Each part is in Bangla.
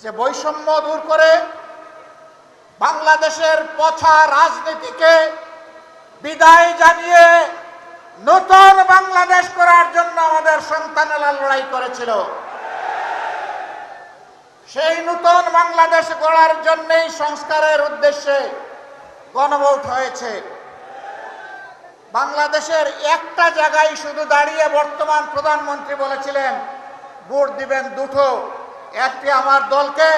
যে বৈষম্য দূর করে বাংলাদেশের পচা রাজনীতিকে বিদায় জানিয়ে নতুন বাংলাদেশ করার জন্য আমাদের সন্তানেরা লড়াই করেছিল। সেই নতুন বাংলাদেশ গড়ার জন্যই সংস্কারের উদ্দেশ্যে গণভোট হয়েছে। বাংলাদেশের একটা জায়গায় শুধু দাঁড়িয়ে বর্তমান প্রধানমন্ত্রী বলেছিলেন ভোট দিবেন দুটো, একটি আমার দলকে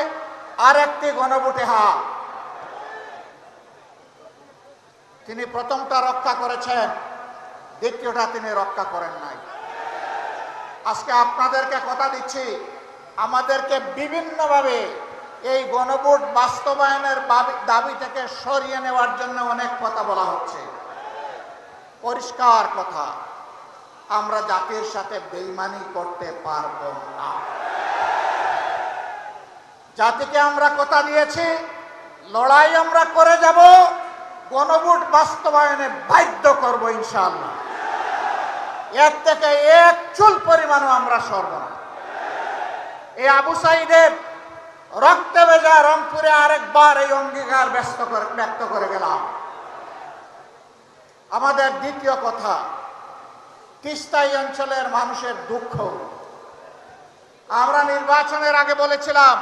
আর একটি গণভোটে হা। তিনি প্রথমটা রক্ষা করেছেন, দ্বিতীয়টা তিনি রক্ষা করেন নাই। আজকে আপনাদেরকে কথা দিচ্ছি, আমাদেরকে বিভিন্নভাবে এই গণভোট বাস্তবায়নের দাবি থেকে সরিয়ে নেওয়ার জন্য অনেক কথা বলা হচ্ছে। পরিষ্কার কথা, আমরা জাতির সাথে বেইমানি করতে পারব না। জাতিকে আমরা কথা দিয়েছি, লড়াই আমরা করে যাব, গণভোট বাস্তবায়নে বাধ্য করব ইনশাআল্লাহ। এর থেকে এক চুল পরিমাণও আমরা সরব না। এই আবু সাইদের রক্তে ভেজা রংপুরে আরেকবার এই অঙ্গীকার ব্যক্ত করে গেলাম। আমাদের দ্বিতীয় কথা, তিস্তা অঞ্চলের মানুষের দুঃখ। আমরা নির্বাচনের আগে বলেছিলাম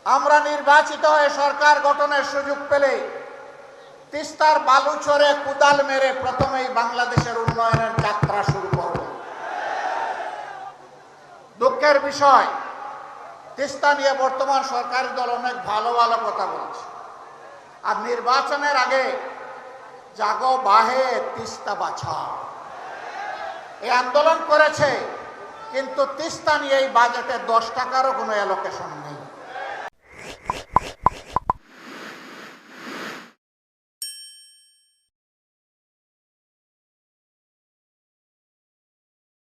আমরা নির্বাচিত হয়ে সরকার গঠনের সুযোগ পেলে তিস্তার বালুচরে কুদাল মেরে প্রথমেই বাংলাদেশের উন্নয়নের যাত্রা শুরু করব। দুঃখের বিষয়, তিস্তা নিয়ে বর্তমান সরকারি দল অনেক ভালো ভালো কথা বলছে, আর নির্বাচনের আগে জাগো বাহে তিস্তা বাছা এই আন্দোলন করেছে, কিন্তু তিস্তা নিয়ে এই বাজেটে 10 টাকারও কোনো অ্যালোকেশন নেই।